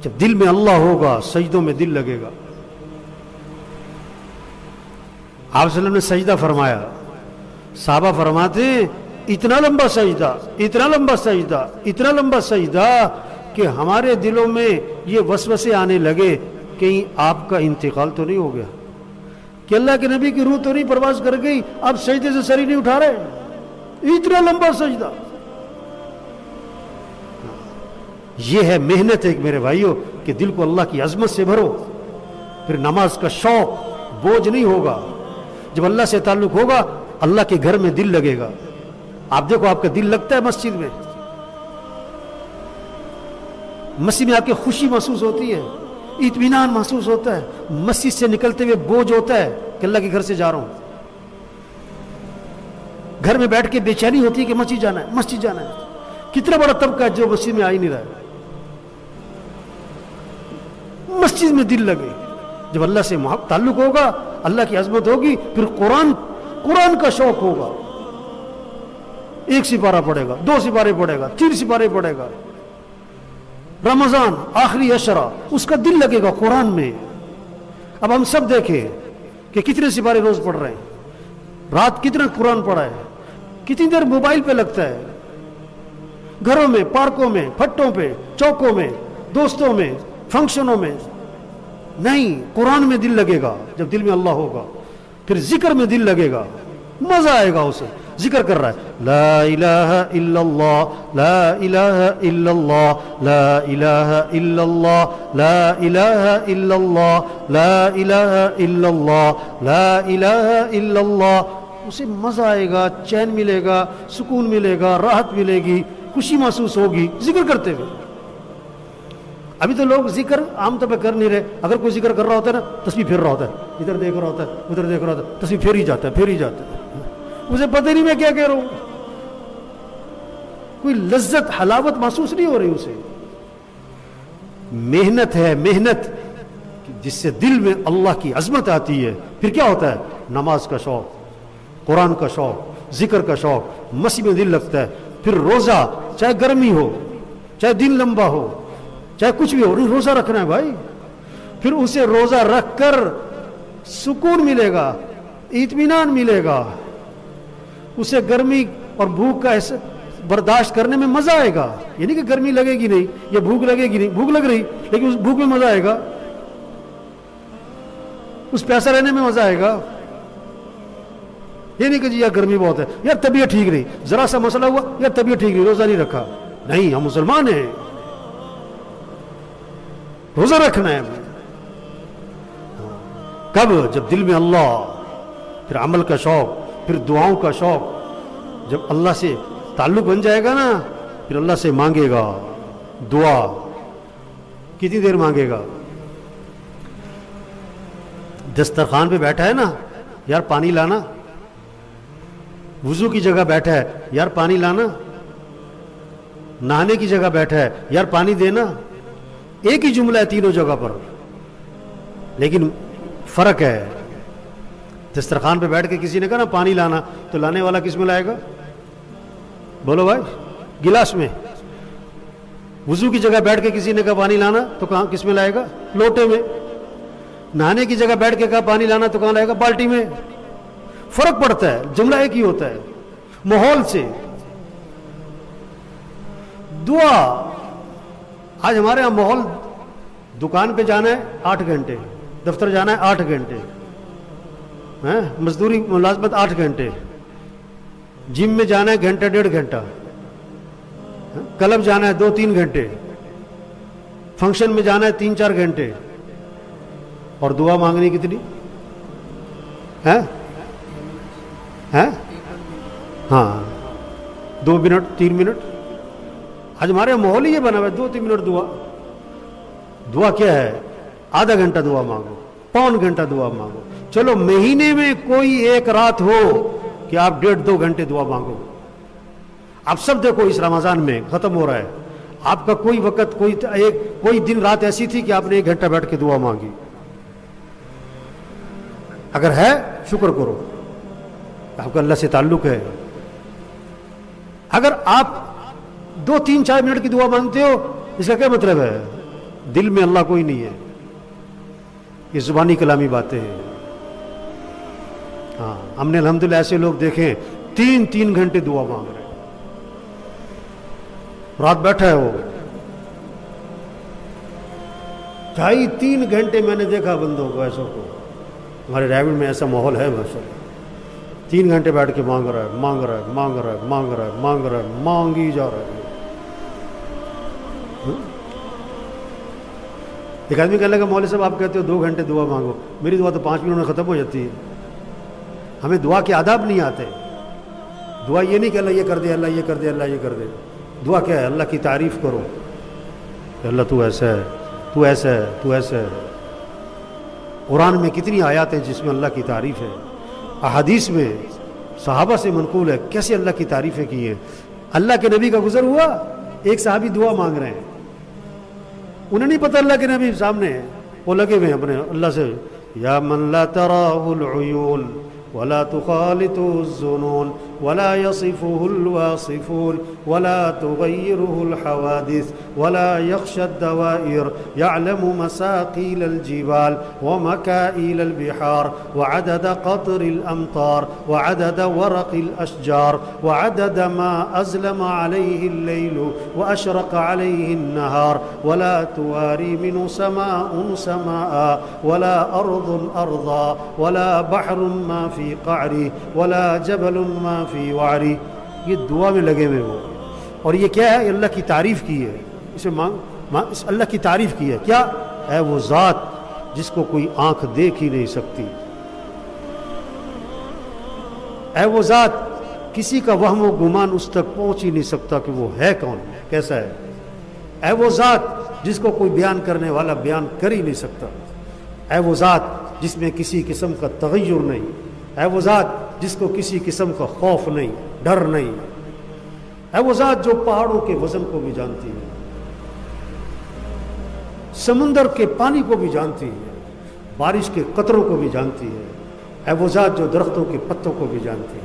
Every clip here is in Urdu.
جب دل میں اللہ ہوگا سجدوں میں دل لگے گا. آپ صلی اللہ علیہ وسلم نے سجدہ فرمایا, صحابہ فرماتے اتنا لمبا سجدہ, اتنا لمبا سجدہ, اتنا لمبا سجدہ کہ ہمارے دلوں میں یہ وسوسے آنے لگے کہیں آپ کا انتقال تو نہیں ہو گیا, کہ اللہ کے نبی کی روح تو نہیں پرواز کر گئی, آپ سجدے سے سر ہی نہیں اٹھا رہے, اتنا لمبا سجدہ. یہ ہے محنت ایک میرے بھائیوں, کہ دل کو اللہ کی عظمت سے بھرو, پھر نماز کا شوق بوجھ نہیں ہوگا. جب اللہ سے تعلق ہوگا اللہ کے گھر میں دل لگے گا. آپ دیکھو آپ کا دل لگتا ہے مسجد میں, مسجد میں آپ کی خوشی محسوس ہوتی ہے, اطمینان محسوس ہوتا ہے, مسجد سے نکلتے ہوئے بوجھ ہوتا ہے کہ اللہ کے گھر سے جا رہا ہوں. گھر میں بیٹھ کے بے چینی ہوتی ہے کہ مسجد جانا ہے, مسجد جانا ہے. کتنا بڑا طبقہ ہے جو مسجد میں آ ہی نہیں رہا ہے. مسجد میں دل لگے, جب اللہ سے تعلق ہوگا, اللہ کی عظمت ہوگی, پھر قرآن کا شوق ہوگا. 1 سپارہ پڑھے گا, 2 سپارے پڑھے گا, 3 سپارے پڑھے گا. رمضان آخری عشرہ, اس کا دل لگے گا قرآن میں. اب ہم سب دیکھیں کہ کتنے سپارے روز پڑھ رہے ہیں, رات کتنا قرآن پڑھا ہے, کتنی دیر موبائل پہ لگتا ہے, گھروں میں, پارکوں میں, پھٹوں پہ, چوکوں میں, دوستوں میں, فنکشنوں میں. نہیں, قرآن میں دل لگے گا. جب دل میں اللہ ہوگا پھر ذکر میں دل لگے گا, مزہ آئے گا. اسے ذکر کر رہا ہے, لا الہ الا اللہ, لا الہ الا اللہ, لا الہ الا اللہ, لا الہ الا اللہ, لا الہ الا اللہ, لا الہ الا اللہ. اسے مزہ آئے گا, چین ملے گا, سکون ملے گا, راحت ملے گی, خوشی محسوس ہوگی ذکر کرتے ہوئے. ابھی تو لوگ ذکر عام طور پہ کر نہیں رہے. اگر کوئی ذکر کر رہا ہوتا ہے نا, تسبیح پھیر رہا ہوتا ہے, ادھر دیکھ رہا ہوتا ہے, ادھر دیکھ رہا ہوتا ہے, تسبیح پھیر ہی جاتا ہے, پھیر ہی جاتا ہے. اسے پتہ نہیں میں کیا کہہ رہا ہوں, کوئی لذت حلاوت محسوس نہیں ہو رہی اسے. محنت ہے, محنت جس سے دل میں اللہ کی عظمت آتی ہے. پھر کیا ہوتا ہے, نماز کا شوق, قرآن کا شوق, ذکر کا شوق, مسجد میں دل لگتا ہے. پھر روزہ, چاہے گرمی ہو, چاہے دن لمبا ہو, چاہے کچھ بھی ہو, روزہ رکھنا ہے بھائی. پھر اسے روزہ رکھ کر سکون ملے گا, اطمینان ملے گا. اسے گرمی اور بھوک کا برداشت کرنے میں مزہ آئے گا. یعنی کہ گرمی لگے گی نہیں یا بھوک لگے گی نہیں, بھوک لگ رہی لیکن اس بھوک میں مزہ آئے گا, اس پیاسا رہنے میں مزہ آئے گا. یہ نہیں کہ جی یار گرمی بہت ہے, یار طبیعت ٹھیک نہیں, ذرا سا مسئلہ ہوا, یار طبیعت ٹھیک نہیں, روزہ نہیں رکھا. نہیں, ہم مسلمان ہیں, روزہ رکھنا ہے. کب؟ جب دل میں اللہ, پھر عمل کا شوق, پھر دعاؤں کا شوق. جب اللہ سے تعلق بن جائے گا نا, پھر اللہ سے مانگے گا دعا. کتنی دیر مانگے گا؟ دسترخوان پہ بیٹھا ہے نا, یار پانی لانا. وضو کی جگہ بیٹھا ہے, یار پانی لانا. نہانے کی جگہ بیٹھا ہے, یار پانی دینا. ایک ہی جملہ ہے تینوں جگہ پر, لیکن فرق ہے. دسترخوان پہ بیٹھ کے کسی نے کہا نا پانی لانا, تو لانے والا کس میں لائے گا؟ بولو بھائی, گلاس میں. وضو کی جگہ بیٹھ کے کسی نے کہا پانی لانا, تو کہاں کس میں لائے گا؟ لوٹے میں. نہانے کی جگہ بیٹھ کے کہا پانی لانا, تو کہاں لائے گا؟ بالٹی میں. فرق پڑتا ہے, جملہ ایک ہی ہوتا ہے. ماحول سے دعا. آج ہمارے یہاں ماحول, دکان پہ جانا ہے 8 گھنٹے, دفتر جانا ہے 8 گھنٹے, مزدوری ملازمت 8 گھنٹے, جم میں جانا ہے گھنٹہ 1.5 گھنٹہ, کلب جانا ہے 2-3 گھنٹے, فنکشن میں جانا ہے 3-4 گھنٹے, اور دعا مانگنی کتنی ہے؟ ہاں 2 منٹ 3 منٹ. آج ہمارے ماحول ہی یہ بنا ہوا ہے, 2-3 منٹ دعا. دعا کیا ہے؟ آدھا گھنٹہ دعا مانگو, پون گھنٹہ دعا مانگو. چلو مہینے میں کوئی ایک رات ہو کہ آپ 1.5-2 گھنٹے دعا مانگو. آپ سب دیکھو اس رمضان میں ختم ہو رہا ہے, آپ کا کوئی وقت, کوئی دن رات ایسی تھی کہ آپ نے 1 گھنٹہ بیٹھ کے دعا مانگی؟ اگر ہے شکر کرو، آپ کا اللہ سے تعلق ہے۔ اگر آپ 2-3-4 منٹ کی دعا مانگتے ہو، اس کا کیا مطلب ہے؟ دل میں اللہ کوئی نہیں ہے، یہ زبانی کلامی باتیں ہیں۔ ہاں، ہم نے الحمدللہ ایسے لوگ دیکھیں 3 گھنٹے دعا مانگ رہے ہیں، رات بیٹھا ہے وہ 2.5-3 گھنٹے، میں نے دیکھا بندوں کو ایسوں کو، ہمارے ریوڑ میں ایسا ماحول ہے ماشاءاللہ، 3 گھنٹے بیٹھ کے مانگ رہا ہے، مانگ رہا ہے، مانگ رہا ہے، مانگ رہا ہے، مانگ رہا ہے، مانگی جا رہا ہے۔ ایک آدمی کہنے لگا مولوی صاحب آپ کہتے ہو 2 گھنٹے دعا مانگو، میری دعا تو 5 منٹ میں ختم ہو جاتی ہے۔ ہمیں دعا کے آداب نہیں آتے۔ دعا یہ نہیں کہ اللہ یہ کر دے، اللہ یہ کر دے، اللہ یہ کر دے۔ دعا کیا ہے؟ اللہ کی تعریف کرو کہ اللہ تو ایسا ہے، تو ایسا ہے، تو ایسا ہے۔ قرآن میں کتنی آیات ہیں جس میں اللہ کی تعریف ہے، احادیث میں صحابہ سے منقول ہے کیسے اللہ کی تعریفیں کی ہیں۔ اللہ کے نبی کا گزر ہوا، ایک صحابی دعا مانگ رہے ہیں، انہیں نہیں پتہ اللہ کے نبی سامنے ہیں، وہ لگے ہوئے ہیں اپنے اللہ سے، یا من لا تراہ العیون ولا تخالطه الظنون ولا يصفه الواصفون ولا تغيره الحوادث ولا يخشى الدوائر يعلم مساقيل الجبال ومكائل البحار وعدد قطر الأمطار وعدد ورق الأشجار وعدد ما أظلم عليه الليل وأشرق عليه النهار ولا تواري منه سماء سماء ولا أرض أرضا ولا بحر ما في قعری ولا جبل ما فی وعری۔ یہ دعا میں لگے ہوئے وہ، اور یہ کیا ہے؟ اللہ کی تعریف کی ہے، اسے اس اللہ کی تعریف کی ہے۔ کیا ہے؟ وہ ذات جس کو کوئی آنکھ دیکھ ہی نہیں سکتی، ہے وہ ذات کسی کا وہم و گمان اس تک پہنچ ہی نہیں سکتا کہ وہ ہے کون، کیسا ہے۔ ہے وہ ذات جس کو کوئی بیان کرنے والا بیان کر ہی نہیں سکتا۔ ہے وہ ذات جس میں کسی قسم کا تغیر نہیں، ہے وہ ذات جس کو کسی قسم کا خوف نہیں، ڈر نہیں، ہے وہ ذات جو پہاڑوں کے وزن کو بھی جانتی ہے، سمندر کے پانی کو بھی جانتی ہے، بارش کے قطروں کو بھی جانتی ہے وہ ذات جو درختوں کے پتوں کو بھی جانتی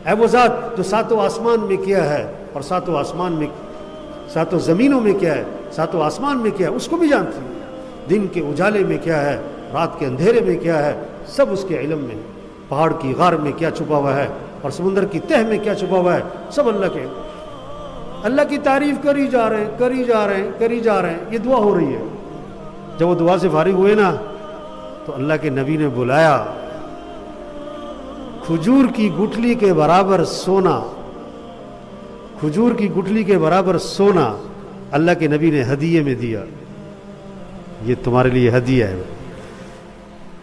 ہے وہ ذات جو 7 آسمان میں کیا ہے اور 7 آسمان میں 7 زمینوں میں کیا ہے، 7 آسمان میں کیا ہے اس کو بھی جانتی ہے، دن کے اجالے میں کیا ہے، رات کے اندھیرے میں کیا ہے، سب اس کے علم میں، پہاڑ کی غار میں کیا چھپا ہوا ہے اور سمندر کی تہ میں کیا چھپا ہوا ہے، سب اللہ کے۔ اللہ کی تعریف کری جا رہے ہیں، کری جا رہے ہیں، کری جا رہے ہیں، یہ دعا ہو رہی ہے۔ جب وہ دعا سے فارغ ہوئے نا تو اللہ کے نبی نے بلایا، کھجور کی گٹھلی کے برابر سونا، کھجور کی گٹھلی کے برابر سونا اللہ کے نبی نے ہدیے میں دیا، یہ تمہارے لیے ہدیہ ہے۔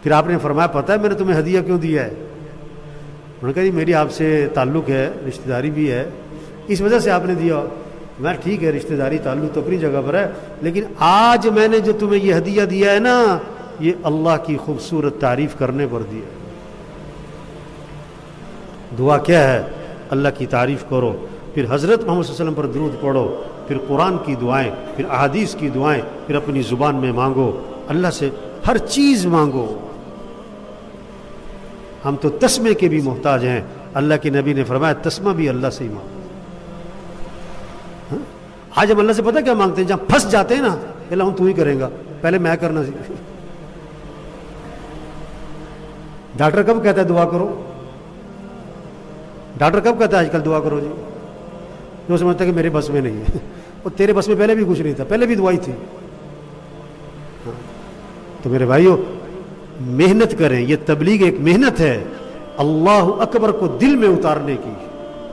پھر آپ نے فرمایا پتہ ہے میں نے تمہیں ہدیہ کیوں دیا ہے؟ انہوں نے کہا جی میری آپ سے تعلق ہے، رشتہ داری بھی ہے، اس وجہ سے آپ نے دیا۔ میں ٹھیک ہے رشتہ داری تعلق تو اپنی جگہ پر ہے، لیکن آج میں نے جو تمہیں یہ ہدیہ دیا ہے نا، یہ اللہ کی خوبصورت تعریف کرنے پر دیا۔ دعا کیا ہے؟ اللہ کی تعریف کرو، پھر حضرت محمد صلی اللہ علیہ وسلم پر درود پڑھو، پھر قرآن کی دعائیں، پھر احادیث کی دعائیں، پھر اپنی زبان میں مانگو، اللہ سے ہر چیز مانگو۔ ہم تو تسمے کے بھی محتاج ہیں، اللہ کے نبی نے فرمایا تسمہ بھی اللہ سے ہی مانگو۔ آج ہم اللہ سے پتہ کیا مانگتے ہیں؟ جہاں پھنس جاتے ہیں نا، اللہ ہم تو ہی کریں گا، پہلے میں کرنا سیکھ۔ ڈاکٹر کب کہتا ہے دعا کرو؟ ڈاکٹر کب کہتا ہے آج کل دعا کرو جی؟ جو سمجھتا ہے کہ میرے بس میں نہیں ہے، وہ تیرے بس میں پہلے بھی کچھ نہیں تھا، پہلے بھی دعائی تھی۔ تو میرے بھائیو محنت کریں، یہ تبلیغ ایک محنت ہے اللہ اکبر کو دل میں اتارنے کی،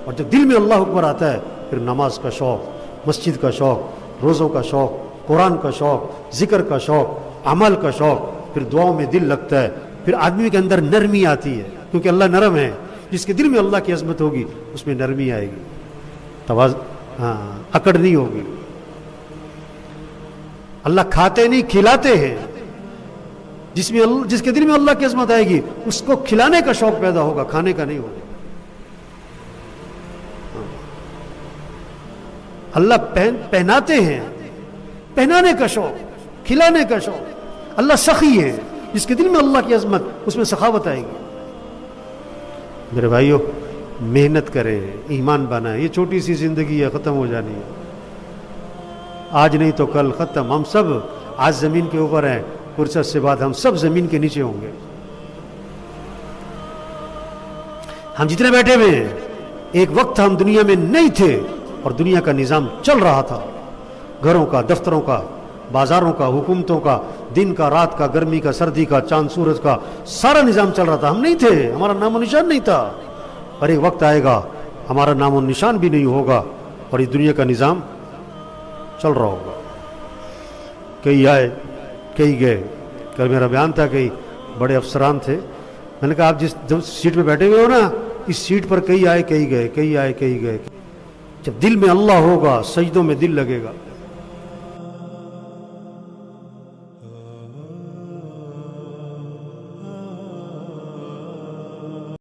اور جب دل میں اللہ اکبر آتا ہے پھر نماز کا شوق، مسجد کا شوق، روزوں کا شوق، قرآن کا شوق، ذکر کا شوق، عمل کا شوق، پھر دعاؤں میں دل لگتا ہے، پھر آدمی کے اندر نرمی آتی ہے، کیونکہ اللہ نرم ہے۔ جس کے دل میں اللہ کی عظمت ہوگی اس میں نرمی آئے گی، اکڑ نہیں ہوگی۔ اللہ کھاتے نہیں کھلاتے ہیں، جس کے دل میں اللہ کی عظمت آئے گی اس کو کھلانے کا شوق پیدا ہوگا، کھانے کا نہیں ہوگا۔ اللہ پہناتے ہیں، پہنانے کا شوق، کھلانے کا شوق۔ اللہ سخی ہے، جس کے دل میں اللہ کی عظمت اس میں سخاوت آئے گی۔ میرے بھائیوں محنت کریں, ایمان بنائیں. یہ چھوٹی سی زندگی ہے, ختم ہو جانی ہے, آج نہیں تو کل ختم. ہم سب آج زمین کے اوپر ہیں, فرصت سے بعد ہم سب زمین کے نیچے ہوں گے. ہم جتنے بیٹھے ہوئے ہیں, ایک وقت ہم دنیا میں نہیں تھے اور دنیا کا نظام چل رہا تھا, گھروں کا, دفتروں کا, بازاروں کا, حکومتوں کا, دن کا, رات کا, گرمی کا, سردی کا, چاند سورج کا, سارا نظام چل رہا تھا. ہم نہیں تھے, ہمارا نام و نشان نہیں تھا. اور ایک وقت آئے گا ہمارا نام و نشان بھی نہیں ہوگا اور اس دنیا کا نظام چل رہا ہوگا. کئی آئے کئی گئے. کل میرا بیان تھا, کئی بڑے افسران تھے, میں نے کہا آپ جس سیٹ پہ بیٹھے ہوئے ہو نا, اس سیٹ پر کئی آئے کئی گئے, کئی آئے کئی گئے. جب دل میں اللہ ہوگا, سجدوں میں دل لگے گا.